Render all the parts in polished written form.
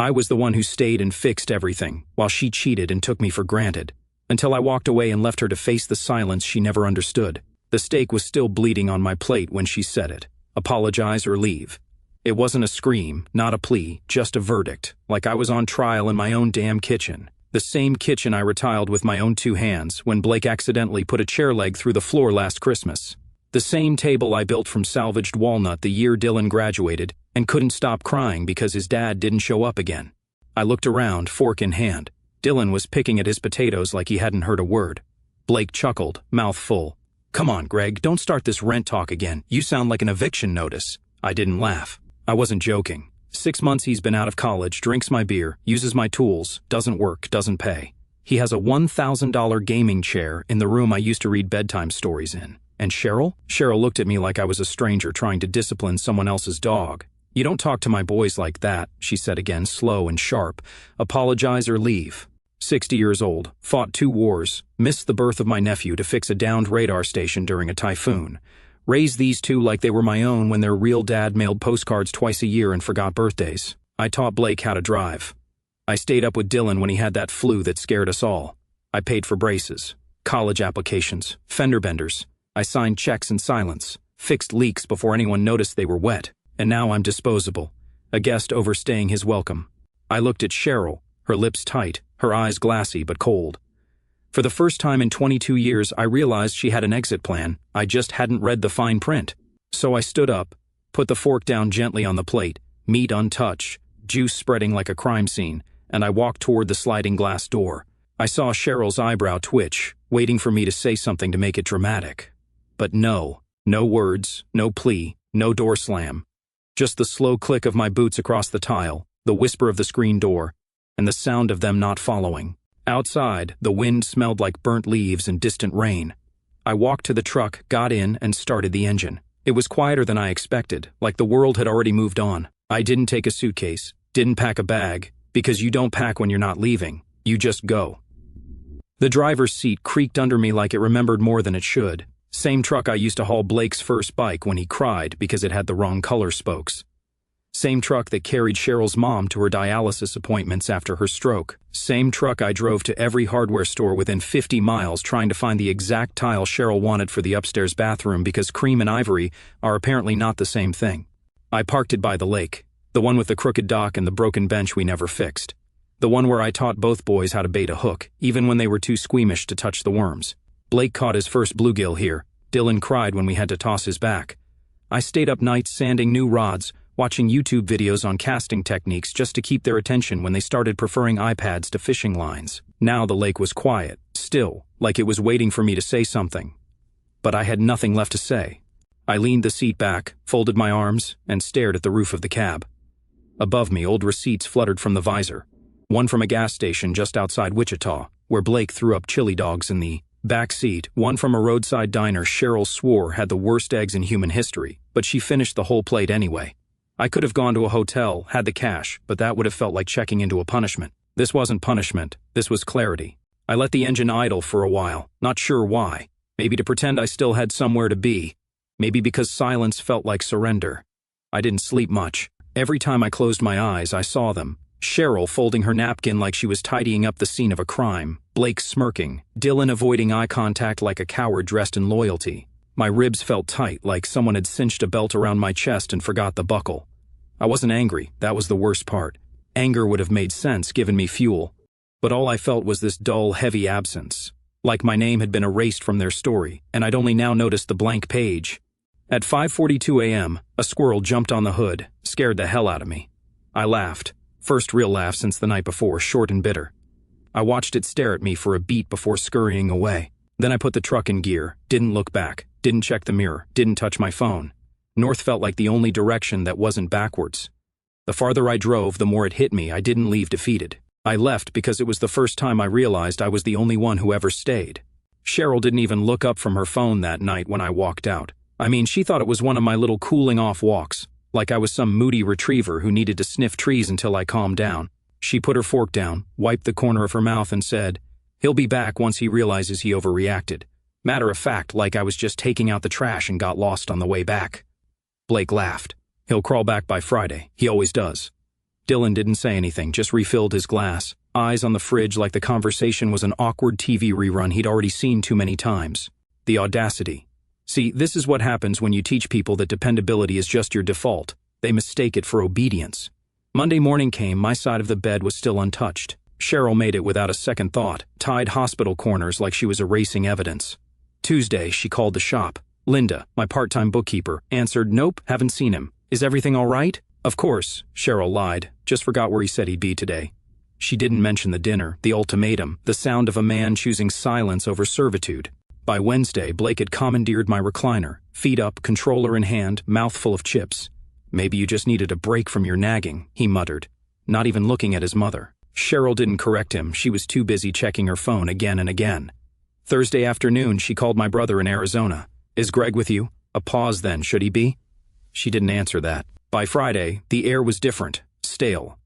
I was the one who stayed and fixed everything, while she cheated and took me for granted. Until I walked away and left her to face the silence she never understood. The steak was still bleeding on my plate when she said it. Apologize or leave. It wasn't a scream, not a plea, just a verdict, like I was on trial in my own damn kitchen. The same kitchen I retiled with my own 2 hands when Blake accidentally put a chair leg through the floor last Christmas. The same table I built from salvaged walnut the year Dylan graduated and couldn't stop crying because his dad didn't show up again. I looked around, fork in hand. Dylan was picking at his potatoes like he hadn't heard a word. Blake chuckled, mouth full. Come on, Greg, don't start this rent talk again. You sound like an eviction notice. I didn't laugh. I wasn't joking. 6 months he's been out of college, drinks my beer, uses my tools, doesn't work, doesn't pay. He has a $1,000 gaming chair in the room I used to read bedtime stories in. And Cheryl? Cheryl looked at me like I was a stranger trying to discipline someone else's dog. You don't talk to my boys like that, she said again, slow and sharp. Apologize or leave. 60 years old, fought 2 wars, missed the birth of my nephew to fix a downed radar station during a typhoon. Raised these 2 like they were my own when their real dad mailed postcards twice a year and forgot birthdays. I taught Blake how to drive. I stayed up with Dylan when he had that flu that scared us all. I paid for braces, college applications, fender benders. I signed checks in silence, fixed leaks before anyone noticed they were wet, and now I'm disposable, a guest overstaying his welcome. I looked at Cheryl, her lips tight, her eyes glassy but cold. For the first time in 22 years, I realized she had an exit plan. I just hadn't read the fine print. So I stood up, put the fork down gently on the plate, meat untouched, juice spreading like a crime scene, and I walked toward the sliding glass door. I saw Cheryl's eyebrow twitch, waiting for me to say something to make it dramatic. But no words, no plea, no door slam. Just the slow click of my boots across the tile, the whisper of the screen door, and the sound of them not following. Outside, the wind smelled like burnt leaves and distant rain. I walked to the truck, got in, and started the engine. It was quieter than I expected, like the world had already moved on. I didn't take a suitcase, didn't pack a bag, because you don't pack when you're not leaving. You just go. The driver's seat creaked under me like it remembered more than it should. Same truck I used to haul Blake's first bike when he cried because it had the wrong color spokes. Same truck that carried Cheryl's mom to her dialysis appointments after her stroke. Same truck I drove to every hardware store within 50 miles trying to find the exact tile Cheryl wanted for the upstairs bathroom because cream and ivory are apparently not the same thing. I parked it by the lake, the one with the crooked dock and the broken bench we never fixed. The one where I taught both boys how to bait a hook, even when they were too squeamish to touch the worms. Blake caught his first bluegill here. Dylan cried when we had to toss his back. I stayed up nights sanding new rods, watching YouTube videos on casting techniques just to keep their attention when they started preferring iPads to fishing lines. Now the lake was quiet, still, like it was waiting for me to say something. But I had nothing left to say. I leaned the seat back, folded my arms, and stared at the roof of the cab. Above me, old receipts fluttered from the visor. One from a gas station just outside Wichita, where Blake threw up chili dogs in the back seat. One from a roadside diner Cheryl swore had the worst eggs in human history, but she finished the whole plate anyway. I could have gone to a hotel, had the cash, but that would have felt like checking into a punishment. This wasn't punishment, this was clarity. I let the engine idle for a while, not sure why. Maybe to pretend I still had somewhere to be. Maybe because silence felt like surrender. I didn't sleep much. Every time I closed my eyes, I saw them. Cheryl folding her napkin like she was tidying up the scene of a crime. Blake smirking. Dylan avoiding eye contact like a coward dressed in loyalty. My ribs felt tight, like someone had cinched a belt around my chest and forgot the buckle. I wasn't angry, that was the worst part. Anger would have made sense, given me fuel. But all I felt was this dull, heavy absence. Like my name had been erased from their story, and I'd only now noticed the blank page. At 5:42 a.m., a squirrel jumped on the hood, scared the hell out of me. I laughed. First real laugh since the night before, short and bitter. I watched it stare at me for a beat before scurrying away. Then I put the truck in gear, didn't look back, didn't check the mirror, didn't touch my phone. North felt like the only direction that wasn't backwards. The farther I drove, the more it hit me I didn't leave defeated. I left because it was the first time I realized I was the only one who ever stayed. Cheryl didn't even look up from her phone that night when I walked out. I mean, she thought it was one of my little cooling-off walks, like I was some moody retriever who needed to sniff trees until I calmed down. She put her fork down, wiped the corner of her mouth and said, "He'll be back once he realizes he overreacted." Matter of fact, like I was just taking out the trash and got lost on the way back. Blake laughed. "He'll crawl back by Friday. He always does." Dylan didn't say anything, just refilled his glass, eyes on the fridge like the conversation was an awkward TV rerun he'd already seen too many times. The audacity. See, this is what happens when you teach people that dependability is just your default. They mistake it for obedience. Monday morning came, my side of the bed was still untouched. Cheryl made it without a second thought, tied hospital corners like she was erasing evidence. Tuesday, she called the shop. Linda, my part-time bookkeeper, answered, "Nope, haven't seen him. Is everything all right?" "Of course," Cheryl lied. "Just forgot where he said he'd be today." She didn't mention the dinner, the ultimatum, the sound of a man choosing silence over servitude. By Wednesday, Blake had commandeered my recliner, feet up, controller in hand, mouthful of chips. "Maybe you just needed a break from your nagging," he muttered, not even looking at his mother. Cheryl didn't correct him. She was too busy checking her phone again and again. Thursday afternoon, she called my brother in Arizona. "Is Greg with you?" A pause then, "Should he be?" She didn't answer that. By Friday, the air was different, stale.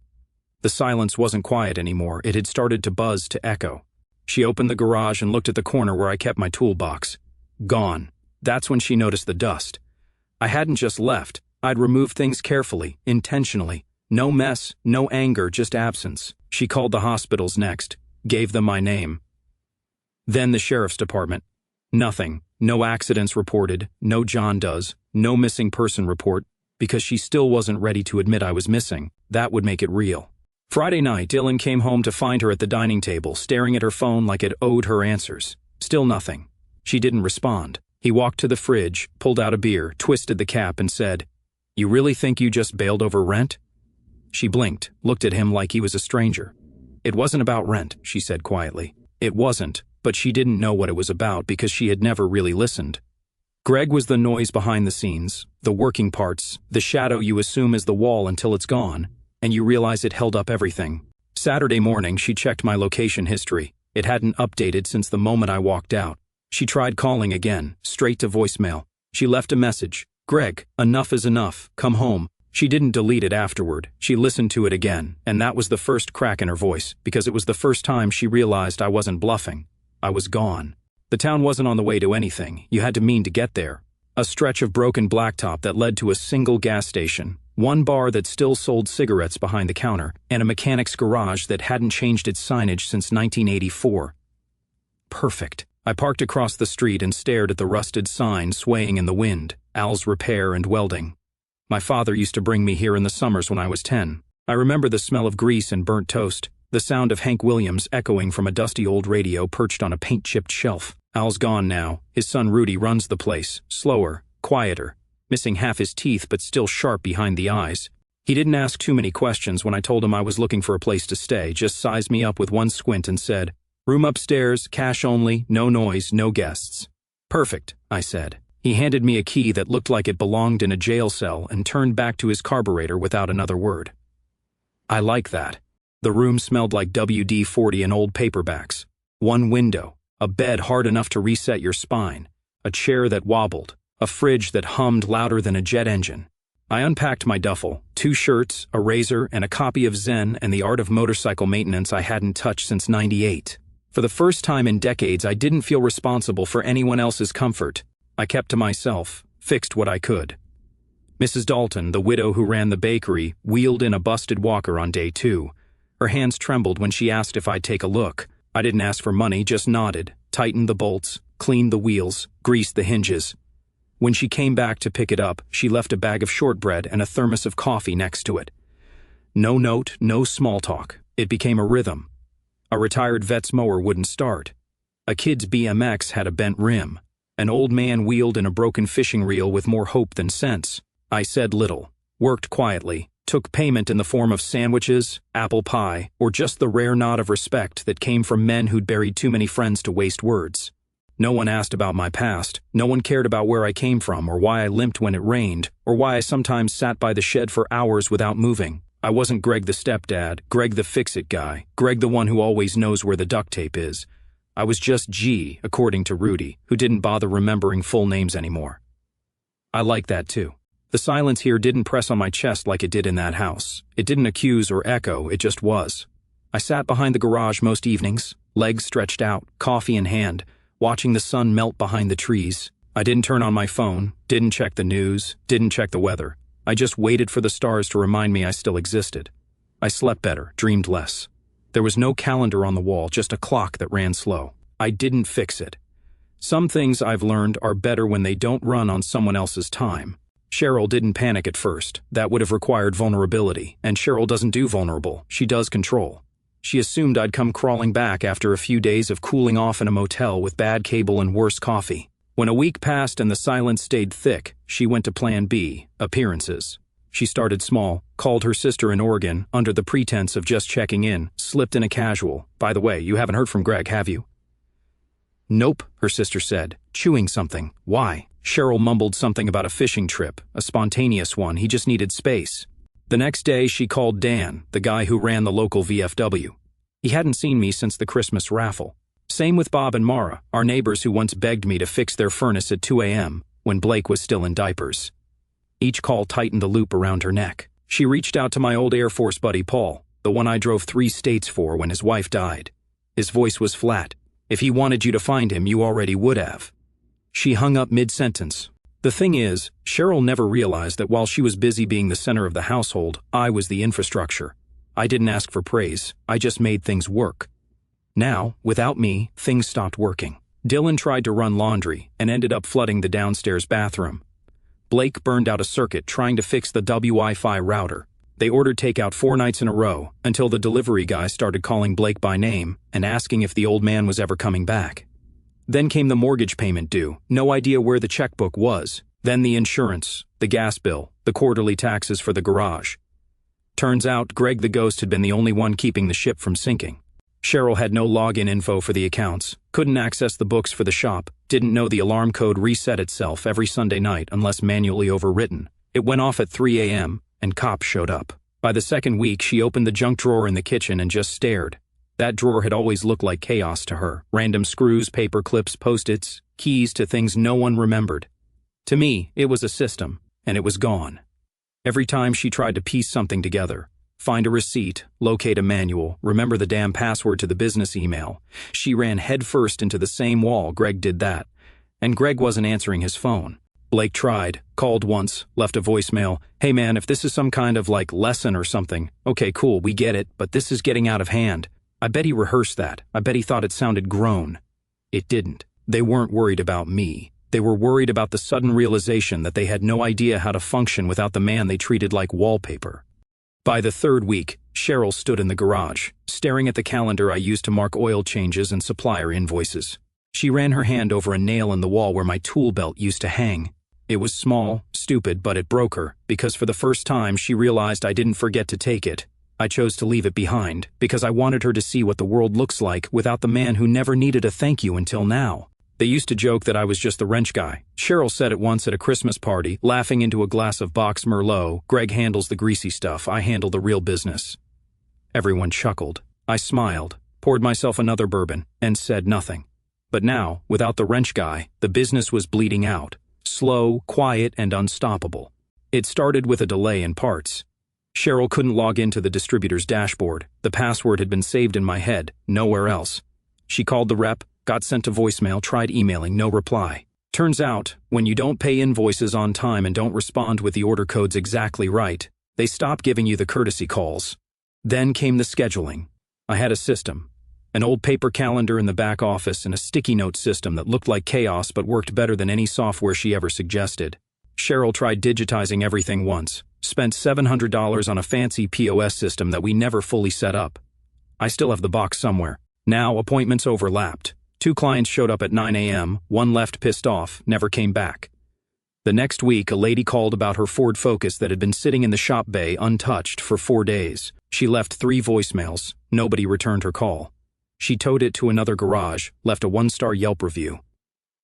The silence wasn't quiet anymore. It had started to buzz, to echo. She opened the garage and looked at the corner where I kept my toolbox. Gone. That's when she noticed the dust. I hadn't just left. I'd removed things carefully, intentionally. No mess, no anger, just absence. She called the hospitals next, gave them my name. Then the sheriff's department. Nothing. No accidents reported, no John does, no missing person report, because she still wasn't ready to admit I was missing. That would make it real. Friday night, Dylan came home to find her at the dining table, staring at her phone like it owed her answers. Still nothing. She didn't respond. He walked to the fridge, pulled out a beer, twisted the cap, and said, "You really think you just bailed over rent?" She blinked, looked at him like he was a stranger. "It wasn't about rent," she said quietly. It wasn't, but she didn't know what it was about because she had never really listened. Greg was the noise behind the scenes, the working parts, the shadow you assume is the wall until it's gone, and you realize it held up everything. Saturday morning, she checked my location history. It hadn't updated since the moment I walked out. She tried calling again, straight to voicemail. She left a message. "Greg, enough is enough. Come home." She didn't delete it afterward. She listened to it again, and that was the first crack in her voice, because it was the first time she realized I wasn't bluffing. I was gone. The town wasn't on the way to anything. You had to mean to get there. A stretch of broken blacktop that led to a single gas station, one bar that still sold cigarettes behind the counter, and a mechanic's garage that hadn't changed its signage since 1984. Perfect. I parked across the street and stared at the rusted sign swaying in the wind, Al's Repair and Welding. My father used to bring me here in the summers when I was 10. I remember the smell of grease and burnt toast, the sound of Hank Williams echoing from a dusty old radio perched on a paint-chipped shelf. Al's gone now. His son Rudy runs the place, slower, quieter, missing half his teeth but still sharp behind the eyes. He didn't ask too many questions when I told him I was looking for a place to stay, just sized me up with one squint and said, "Room upstairs, cash only, no noise, no guests." "Perfect," I said. He handed me a key that looked like it belonged in a jail cell and turned back to his carburetor without another word. I like that. The room smelled like WD-40 and old paperbacks. One window, a bed hard enough to reset your spine, a chair that wobbled, a fridge that hummed louder than a jet engine. I unpacked my duffel, 2 shirts, a razor, and a copy of Zen and the Art of Motorcycle Maintenance I hadn't touched since '98. For the first time in decades, I didn't feel responsible for anyone else's comfort. I kept to myself, fixed what I could. Mrs. Dalton, the widow who ran the bakery, wheeled in a busted walker on day 2. Her hands trembled when she asked if I'd take a look. I didn't ask for money, just nodded, tightened the bolts, cleaned the wheels, greased the hinges. When she came back to pick it up, she left a bag of shortbread and a thermos of coffee next to it. No note, no small talk. It became a rhythm. A retired vet's mower wouldn't start. A kid's BMX had a bent rim. An old man wheeled in a broken fishing reel with more hope than sense. I said little, worked quietly, took payment in the form of sandwiches, apple pie, or just the rare nod of respect that came from men who'd buried too many friends to waste words. No one asked about my past. No one cared about where I came from or why I limped when it rained, or why I sometimes sat by the shed for hours without moving. I wasn't Greg the stepdad, Greg the fix-it guy, Greg the one who always knows where the duct tape is. I was just G, according to Rudy, who didn't bother remembering full names anymore. I like that too. The silence here didn't press on my chest like it did in that house. It didn't accuse or echo, it just was. I sat behind the garage most evenings, legs stretched out, coffee in hand, watching the sun melt behind the trees. I didn't turn on my phone, didn't check the news, didn't check the weather. I just waited for the stars to remind me I still existed. I slept better, dreamed less. There was no calendar on the wall, just a clock that ran slow. I didn't fix it. Some things I've learned are better when they don't run on someone else's time. Cheryl didn't panic at first. That would have required vulnerability, and Cheryl doesn't do vulnerable, she does control. She assumed I'd come crawling back after a few days of cooling off in a motel with bad cable and worse coffee. When a week passed and the silence stayed thick, she went to plan B, appearances. She started small, called her sister in Oregon under the pretense of just checking in, slipped in a casual, "By the way, you haven't heard from Greg, have you?" "Nope," her sister said, chewing something. "Why?" Cheryl mumbled something about a fishing trip, a spontaneous one, he just needed space. The next day she called Dan, the guy who ran the local VFW. He hadn't seen me since the Christmas raffle. Same with Bob and Mara, our neighbors who once begged me to fix their furnace at 2 a.m. when Blake was still in diapers. Each call tightened a loop around her neck. She reached out to my old Air Force buddy Paul, the one I drove 3 states for when his wife died. His voice was flat. "If he wanted you to find him, you already would have." She hung up mid-sentence. The thing is, Cheryl never realized that while she was busy being the center of the household, I was the infrastructure. I didn't ask for praise, I just made things work. Now, without me, things stopped working. Dylan tried to run laundry and ended up flooding the downstairs bathroom. Blake burned out a circuit trying to fix the Wi-Fi router. They ordered takeout 4 nights in a row until the delivery guy started calling Blake by name and asking if the old man was ever coming back. Then came the mortgage payment due, no idea where the checkbook was. Then the insurance, the gas bill, the quarterly taxes for the garage. Turns out Greg the Ghost had been the only one keeping the ship from sinking. Cheryl had no login info for the accounts, couldn't access the books for the shop, didn't know the alarm code reset itself every Sunday night unless manually overwritten. It went off at 3 a.m., and cops showed up. By the second week, she opened the junk drawer in the kitchen and just stared. That drawer had always looked like chaos to her. Random screws, paper clips, post-its, keys to things no one remembered. To me, it was a system, and it was gone. Every time she tried to piece something together, find a receipt, locate a manual, remember the damn password to the business email, she ran headfirst into the same wall. Greg did that. And Greg wasn't answering his phone. Blake tried, called once, left a voicemail. "Hey man, if this is some kind of lesson or something, okay cool, we get it, but this is getting out of hand." I bet he rehearsed that. I bet he thought it sounded grown. It didn't. They weren't worried about me. They were worried about the sudden realization that they had no idea how to function without the man they treated like wallpaper. By the 3rd week, Cheryl stood in the garage, staring at the calendar I used to mark oil changes and supplier invoices. She ran her hand over a nail in the wall where my tool belt used to hang. It was small, stupid, but it broke her, because for the first time she realized I didn't forget to take it. I chose to leave it behind, because I wanted her to see what the world looks like without the man who never needed a thank you until now. They used to joke that I was just the wrench guy. Cheryl said it once at a Christmas party, laughing into a glass of Box Merlot. "Greg handles the greasy stuff, I handle the real business." Everyone chuckled. I smiled, poured myself another bourbon, and said nothing. But now, without the wrench guy, the business was bleeding out. Slow, quiet, and unstoppable. It started with a delay in parts. Cheryl couldn't log into the distributor's dashboard. The password had been saved in my head, nowhere else. She called the rep, got sent to voicemail, tried emailing, no reply. Turns out, when you don't pay invoices on time and don't respond with the order codes exactly right, they stop giving you the courtesy calls. Then came the scheduling. I had a system. An old paper calendar in the back office and a sticky note system that looked like chaos but worked better than any software she ever suggested. Cheryl tried digitizing everything once. Spent $700 on a fancy POS system that we never fully set up. I still have the box somewhere. Now appointments overlapped. 2 clients showed up at 9 a.m., one left pissed off, never came back. The next week, a lady called about her Ford Focus that had been sitting in the shop bay untouched for 4 days. She left 3 voicemails. Nobody returned her call. She towed it to another garage, left a 1-star Yelp review.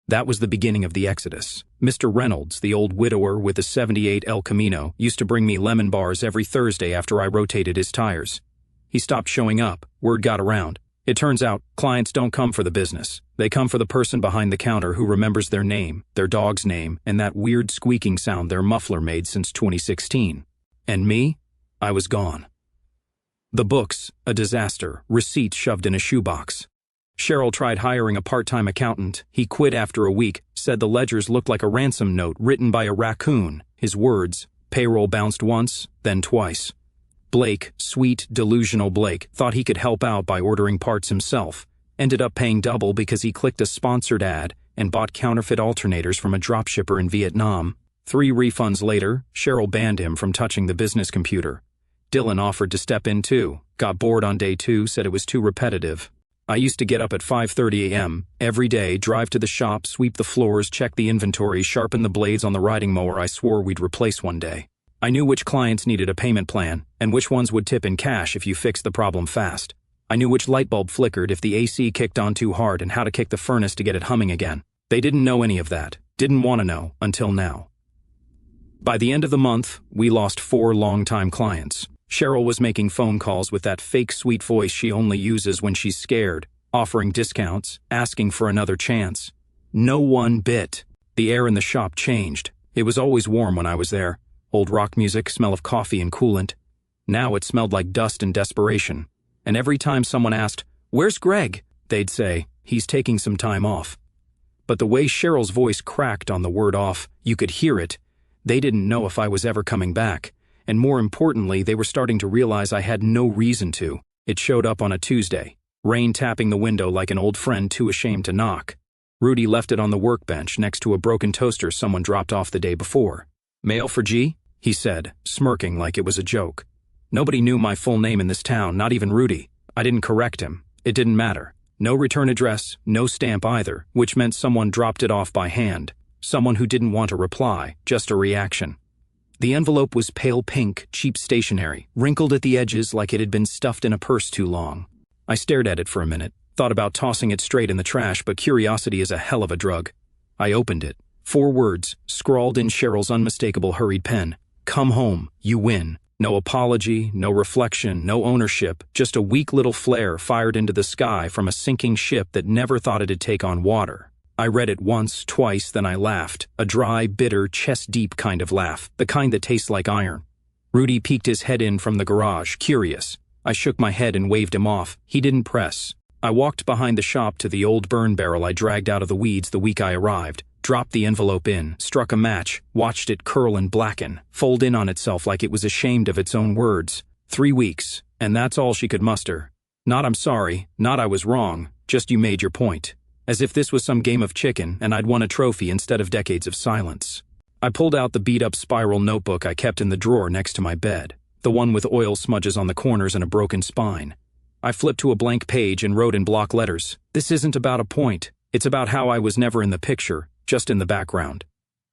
That was the beginning of the exodus. Mr. Reynolds, the old widower with the '78 El Camino, used to bring me lemon bars every Thursday after I rotated his tires. He stopped showing up. Word got around. It turns out, clients don't come for the business. They come for the person behind the counter who remembers their name, their dog's name, and that weird squeaking sound their muffler made since 2016. And me? I was gone. The books, a disaster, receipts shoved in a shoebox. Cheryl tried hiring a part-time accountant. He quit after a week, said the ledgers looked like a ransom note written by a raccoon. His words, payroll bounced once, then twice. Blake, sweet, delusional Blake, thought he could help out by ordering parts himself. Ended up paying double because he clicked a sponsored ad and bought counterfeit alternators from a dropshipper in Vietnam. 3 refunds later, Cheryl banned him from touching the business computer. Dylan offered to step in too, got bored on day 2, said it was too repetitive. I used to get up at 5:30 a.m. every day, drive to the shop, sweep the floors, check the inventory, sharpen the blades on the riding mower I swore we'd replace one day. I knew which clients needed a payment plan and which ones would tip in cash if you fixed the problem fast. I knew which light bulb flickered if the AC kicked on too hard and how to kick the furnace to get it humming again. They didn't know any of that, didn't want to know, until now. By the end of the month, we lost 4 long-time clients. Cheryl was making phone calls with that fake sweet voice she only uses when she's scared, offering discounts, asking for another chance. No one bit. The air in the shop changed. It was always warm when I was there. Old rock music, smell of coffee and coolant. Now it smelled like dust and desperation. And every time someone asked, "Where's Greg?" they'd say, "He's taking some time off." But the way Cheryl's voice cracked on the word off, you could hear it. They didn't know if I was ever coming back. And more importantly, they were starting to realize I had no reason to. It showed up on a Tuesday. Rain tapping the window like an old friend too ashamed to knock. Rudy left it on the workbench next to a broken toaster someone dropped off the day before. "Mail for G?" he said, smirking like it was a joke. Nobody knew my full name in this town, not even Rudy. I didn't correct him. It didn't matter. No return address, no stamp either, which meant someone dropped it off by hand. Someone who didn't want a reply, just a reaction. The envelope was pale pink, cheap stationery, wrinkled at the edges like it had been stuffed in a purse too long. I stared at it for a minute, thought about tossing it straight in the trash, but curiosity is a hell of a drug. I opened it. 4 words, scrawled in Cheryl's unmistakable hurried pen. "Come home, you win." No apology, no reflection, no ownership, just a weak little flare fired into the sky from a sinking ship that never thought it'd take on water. I read it once, twice, then I laughed. A dry, bitter, chest-deep kind of laugh, the kind that tastes like iron. Rudy peeked his head in from the garage, curious. I shook my head and waved him off. He didn't press. I walked behind the shop to the old burn barrel I dragged out of the weeds the week I arrived, dropped the envelope in, struck a match, watched it curl and blacken, fold in on itself like it was ashamed of its own words. 3 weeks, and that's all she could muster. Not "I'm sorry," not "I was wrong," just "you made your point." As if this was some game of chicken and I'd won a trophy instead of decades of silence. I pulled out the beat-up spiral notebook I kept in the drawer next to my bed, the one with oil smudges on the corners and a broken spine. I flipped to a blank page and wrote in block letters, "This isn't about a point. It's about how I was never in the picture, just in the background."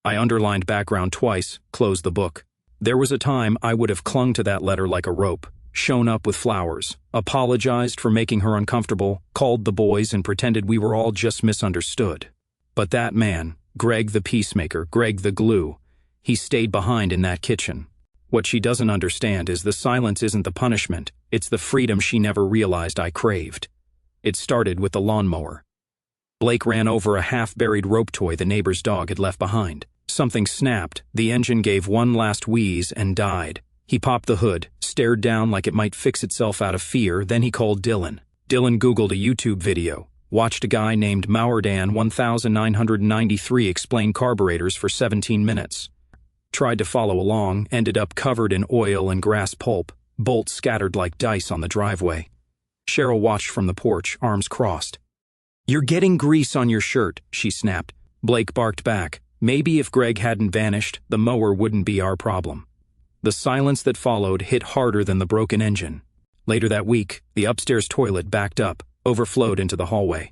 I underlined background twice, closed the book. There was a time I would have clung to that letter like a rope, shown up with flowers, apologized for making her uncomfortable, called the boys and pretended we were all just misunderstood. But that man, Greg the peacemaker, Greg the glue, he stayed behind in that kitchen. What she doesn't understand is the silence isn't the punishment, it's the freedom she never realized I craved. It started with the lawnmower. Blake ran over a half-buried rope toy the neighbor's dog had left behind. Something snapped, the engine gave one last wheeze and died. He popped the hood, stared down like it might fix itself out of fear, then he called Dylan. Dylan Googled a YouTube video, watched a guy named Maurdan 1993 explain carburetors for 17 minutes. Tried to follow along, ended up covered in oil and grass pulp, bolts scattered like dice on the driveway. Cheryl watched from the porch, arms crossed. "You're getting grease on your shirt," she snapped. Blake barked back. Maybe if Greg hadn't vanished, the mower wouldn't be our problem. The silence that followed hit harder than the broken engine. Later that week, the upstairs toilet backed up, overflowed into the hallway.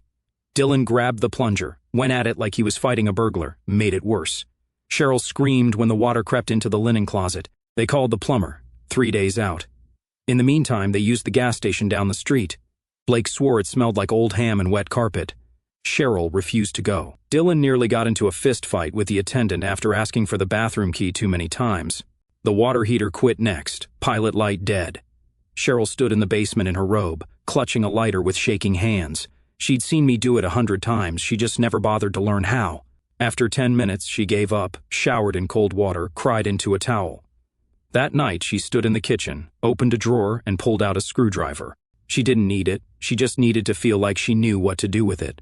Dylan grabbed the plunger, went at it like he was fighting a burglar, made it worse. Cheryl screamed when the water crept into the linen closet. They called the plumber. 3 days out. In the meantime, they used the gas station down the street. Blake swore it smelled like old ham and wet carpet. Cheryl refused to go. Dylan nearly got into a fist fight with the attendant after asking for the bathroom key too many times. The water heater quit next, pilot light dead. Cheryl stood in the basement in her robe, clutching a lighter with shaking hands. She'd seen me do it 100 times, she just never bothered to learn how. After 10 minutes, she gave up, showered in cold water, cried into a towel. That night, she stood in the kitchen, opened a drawer, and pulled out a screwdriver. She didn't need it, she just needed to feel like she knew what to do with it.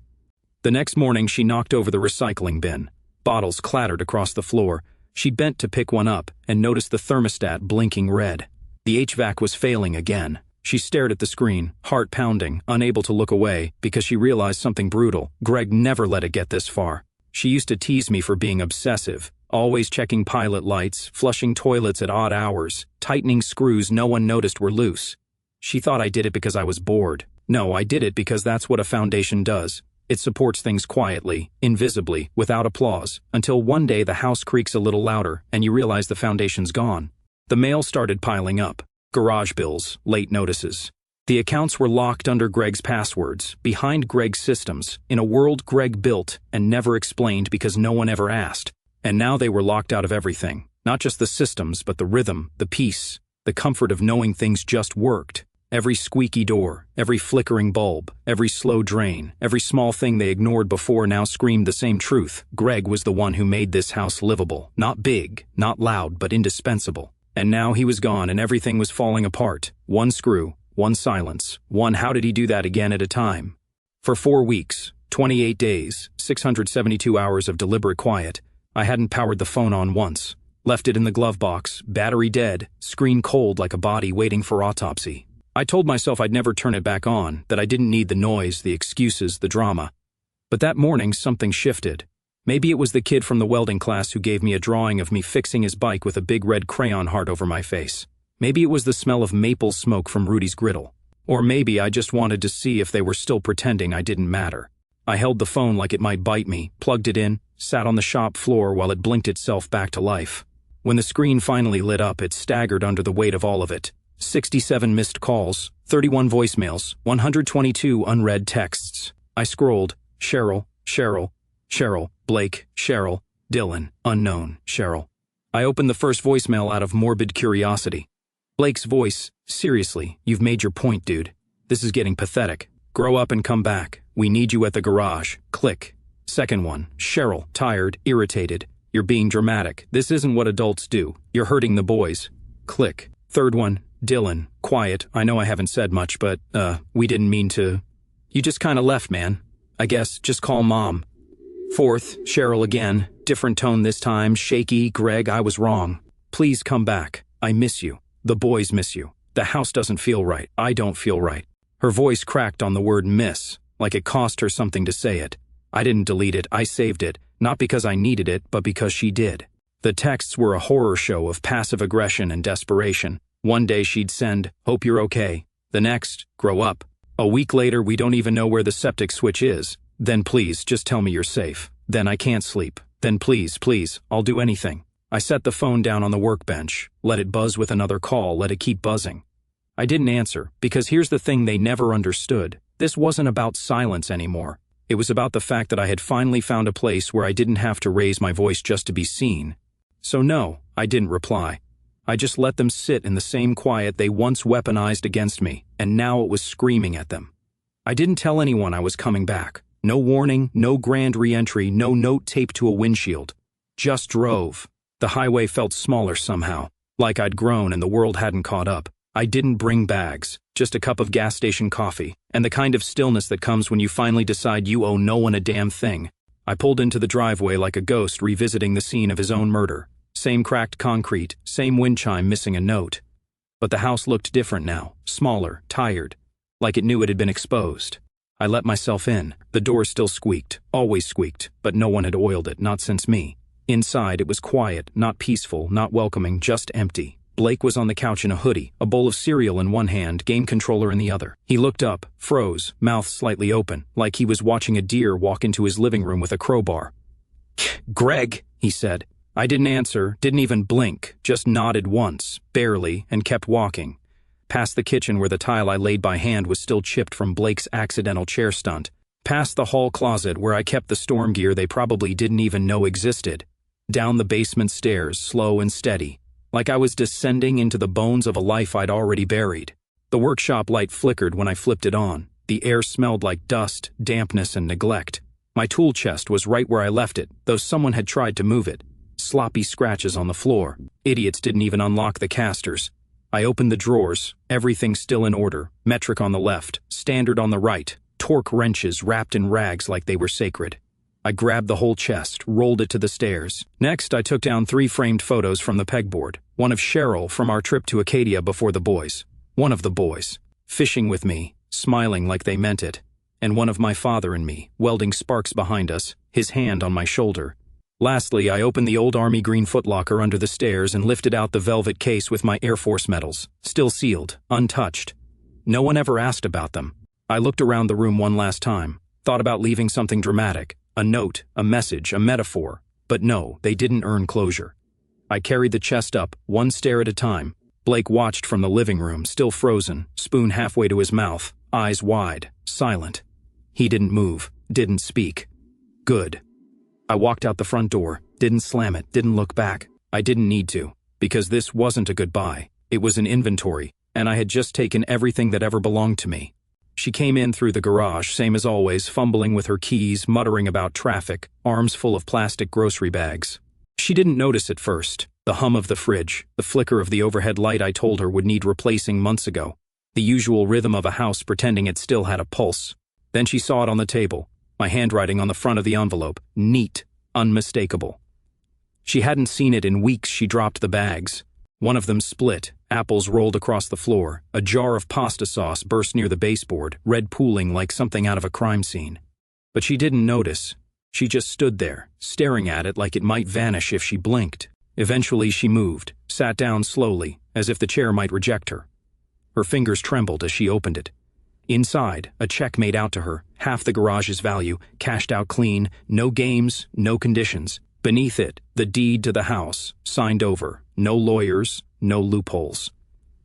The next morning, she knocked over the recycling bin. Bottles clattered across the floor. She bent to pick one up and noticed the thermostat blinking red. The HVAC was failing again. She stared at the screen, heart pounding, unable to look away, because she realized something brutal. Greg never let it get this far. She used to tease me for being obsessive, always checking pilot lights, flushing toilets at odd hours, tightening screws no one noticed were loose. She thought I did it because I was bored. No, I did it because that's what a foundation does. It supports things quietly, invisibly, without applause, until one day the house creaks a little louder and you realize the foundation's gone. The mail started piling up. Garage bills, late notices. The accounts were locked under Greg's passwords, behind Greg's systems, in a world Greg built and never explained because no one ever asked. And now they were locked out of everything. Not just the systems, but the rhythm, the peace, the comfort of knowing things just worked. Every squeaky door, every flickering bulb, every slow drain, every small thing they ignored before now screamed the same truth. Greg was the one who made this house livable. Not big, not loud, but indispensable. And now he was gone and everything was falling apart. One screw, one silence, one how did he do that again at a time. For 4 weeks, 28 days, 672 hours of deliberate quiet, I hadn't powered the phone on once. Left it in the glove box, battery dead, screen cold like a body waiting for autopsy. I told myself I'd never turn it back on, that I didn't need the noise, the excuses, the drama. But that morning something shifted. Maybe it was the kid from the welding class who gave me a drawing of me fixing his bike with a big red crayon heart over my face. Maybe it was the smell of maple smoke from Rudy's griddle. Or maybe I just wanted to see if they were still pretending I didn't matter. I held the phone like it might bite me, plugged it in, sat on the shop floor while it blinked itself back to life. When the screen finally lit up, it staggered under the weight of all of it. 67 missed calls, 31 voicemails, 122 unread texts. I scrolled, Cheryl, Cheryl, Cheryl, Blake, Cheryl, Dylan, unknown, Cheryl. I opened the first voicemail out of morbid curiosity. Blake's voice, seriously, you've made your point, dude. This is getting pathetic. Grow up and come back. We need you at the garage. Click. Second one, Cheryl, tired, irritated. You're being dramatic. This isn't what adults do. You're hurting the boys. Click. Third one, Dylan, quiet. I know I haven't said much, but, we didn't mean to. You just kinda left, man. I guess, just call Mom. Fourth, Cheryl again, different tone this time, shaky. Greg, I was wrong. Please come back. I miss you. The boys miss you. The house doesn't feel right. I don't feel right. Her voice cracked on the word miss, like it cost her something to say it. I didn't delete it, I saved it, not because I needed it, but because she did. The texts were a horror show of passive aggression and desperation. One day she'd send, hope you're okay. The next, grow up. A week later, we don't even know where the septic switch is. Then please, just tell me you're safe. Then I can't sleep. Then please, I'll do anything. I set the phone down on the workbench, let it buzz with another call, let it keep buzzing. I didn't answer, because here's the thing they never understood. This wasn't about silence anymore. It was about the fact that I had finally found a place where I didn't have to raise my voice just to be seen. So no, I didn't reply. I just let them sit in the same quiet they once weaponized against me, and now it was screaming at them. I didn't tell anyone I was coming back. No warning, no grand re-entry, no note taped to a windshield. Just drove. The highway felt smaller somehow, like I'd grown and the world hadn't caught up. I didn't bring bags, just a cup of gas station coffee, and the kind of stillness that comes when you finally decide you owe no one a damn thing. I pulled into the driveway like a ghost revisiting the scene of his own murder. Same cracked concrete, same wind chime missing a note. But the house looked different now, smaller, tired, like it knew it had been exposed. I let myself in. The door still squeaked, always squeaked, but no one had oiled it, not since me. Inside, it was quiet, not peaceful, not welcoming, just empty. Blake was on the couch in a hoodie, a bowl of cereal in one hand, game controller in the other. He looked up, froze, mouth slightly open, like he was watching a deer walk into his living room with a crowbar. "Greg," he said. I didn't answer, didn't even blink, just nodded once, barely, and kept walking. Past the kitchen where the tile I laid by hand was still chipped from Blake's accidental chair stunt. Past the hall closet where I kept the storm gear they probably didn't even know existed. Down the basement stairs, slow and steady, like I was descending into the bones of a life I'd already buried. The workshop light flickered when I flipped it on. The air smelled like dust, dampness, and neglect. My tool chest was right where I left it, though someone had tried to move it. Sloppy scratches on the floor. Idiots didn't even unlock the casters. I opened the drawers, everything still in order, metric on the left, standard on the right, torque wrenches wrapped in rags like they were sacred. I grabbed the whole chest, rolled it to the stairs. Next, I took down 3 framed photos from the pegboard. One of Cheryl from our trip to Acadia before the boys. One of the boys, fishing with me, smiling like they meant it. And one of my father and me, welding sparks behind us, his hand on my shoulder. Lastly, I opened the old army green footlocker under the stairs and lifted out the velvet case with my Air Force medals, still sealed, untouched. No one ever asked about them. I looked around the room one last time, thought about leaving something dramatic, a note, a message, a metaphor, but no, they didn't earn closure. I carried the chest up, one stair at a time. Blake watched from the living room, still frozen, spoon halfway to his mouth, eyes wide, silent. He didn't move, didn't speak. Good. I walked out the front door, didn't slam it, didn't look back. I didn't need to, because this wasn't a goodbye. It was an inventory, and I had just taken everything that ever belonged to me. She came in through the garage, same as always, fumbling with her keys, muttering about traffic, arms full of plastic grocery bags. She didn't notice at first. The hum of the fridge, the flicker of the overhead light I told her would need replacing months ago. The usual rhythm of a house pretending it still had a pulse. Then she saw it on the table, my handwriting on the front of the envelope, neat, unmistakable. She hadn't seen it in weeks. She dropped the bags. One of them split, apples rolled across the floor, a jar of pasta sauce burst near the baseboard, red pooling like something out of a crime scene. But she didn't notice. She just stood there, staring at it like it might vanish if she blinked. Eventually she moved, sat down slowly, as if the chair might reject her. Her fingers trembled as she opened it. Inside, a check made out to her, half the garage's value, cashed out clean, no games, no conditions. Beneath it, the deed to the house, signed over, no lawyers, no loopholes.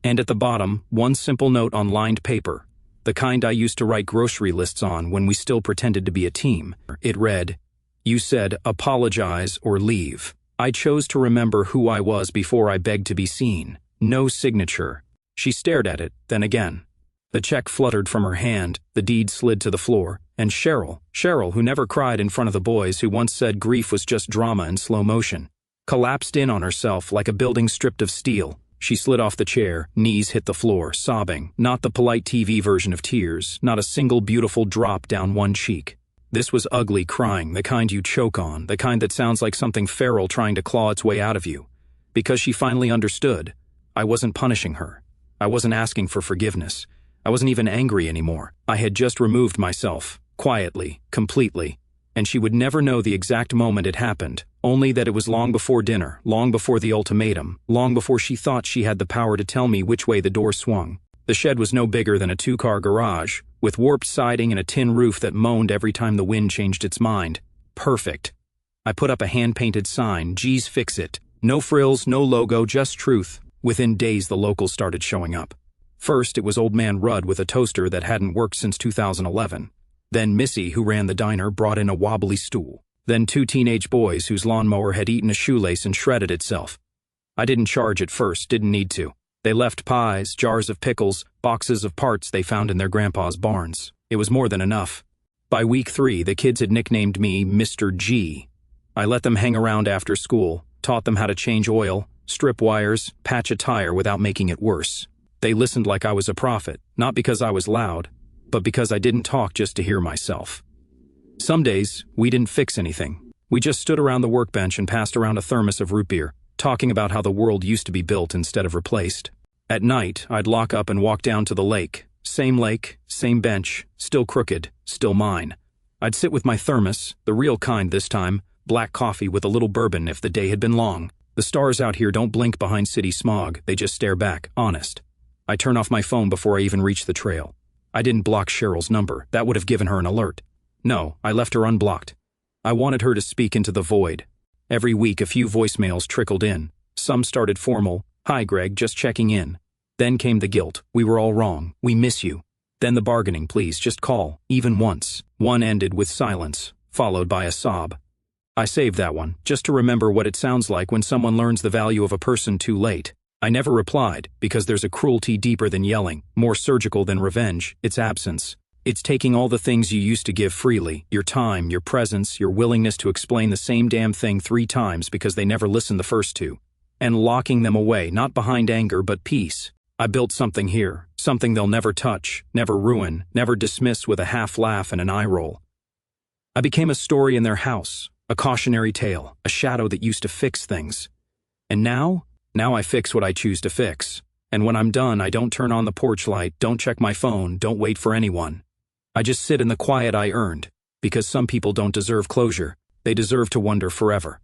And at the bottom, one simple note on lined paper, the kind I used to write grocery lists on when we still pretended to be a team. It read, "You said apologize or leave. I chose to remember who I was before I begged to be seen. No signature." She stared at it, then again. The check fluttered from her hand, the deed slid to the floor, and Cheryl, who never cried in front of the boys, who once said grief was just drama in slow motion, collapsed in on herself like a building stripped of steel. She slid off the chair, knees hit the floor, sobbing, not the polite TV version of tears, not a single beautiful drop down one cheek. This was ugly crying, the kind you choke on, the kind that sounds like something feral trying to claw its way out of you. Because she finally understood, I wasn't punishing her. I wasn't asking for forgiveness. I wasn't even angry anymore. I had just removed myself, quietly, completely, and she would never know the exact moment it happened, only that it was long before dinner, long before the ultimatum, long before she thought she had the power to tell me which way the door swung. The shed was no bigger than a 2-car garage, with warped siding and a tin roof that moaned every time the wind changed its mind. Perfect. I put up a hand-painted sign, "Geez, fix it." No frills, no logo, just truth. Within days the locals started showing up. First, it was Old Man Rudd with a toaster that hadn't worked since 2011. Then Missy, who ran the diner, brought in a wobbly stool. Then 2 teenage boys whose lawnmower had eaten a shoelace and shredded itself. I didn't charge at first, didn't need to. They left pies, jars of pickles, boxes of parts they found in their grandpa's barns. It was more than enough. By week 3, the kids had nicknamed me Mr. G. I let them hang around after school, taught them how to change oil, strip wires, patch a tire without making it worse. They listened like I was a prophet, not because I was loud, but because I didn't talk just to hear myself. Some days, we didn't fix anything. We just stood around the workbench and passed around a thermos of root beer, talking about how the world used to be built instead of replaced. At night, I'd lock up and walk down to the lake, same bench, still crooked, still mine. I'd sit with my thermos, the real kind this time, black coffee with a little bourbon if the day had been long. The stars out here don't blink behind city smog, they just stare back, honest. I turn off my phone before I even reach the trail. I didn't block Cheryl's number, that would have given her an alert. No, I left her unblocked. I wanted her to speak into the void. Every week a few voicemails trickled in. Some started formal, "Hi Greg, just checking in." Then came the guilt, "We were all wrong, we miss you." Then the bargaining, "Please, just call, even once." One ended with silence, followed by a sob. I saved that one, just to remember what it sounds like when someone learns the value of a person too late. I never replied, because there's a cruelty deeper than yelling, more surgical than revenge, it's absence. It's taking all the things you used to give freely, your time, your presence, your willingness to explain the same damn thing 3 times because they never listened the first 2, and locking them away, not behind anger but peace. I built something here, something they'll never touch, never ruin, never dismiss with a half laugh and an eye roll. I became a story in their house, a cautionary tale, a shadow that used to fix things. And now I fix what I choose to fix. And when I'm done, I don't turn on the porch light, don't check my phone, don't wait for anyone. I just sit in the quiet I earned, because some people don't deserve closure, they deserve to wonder forever.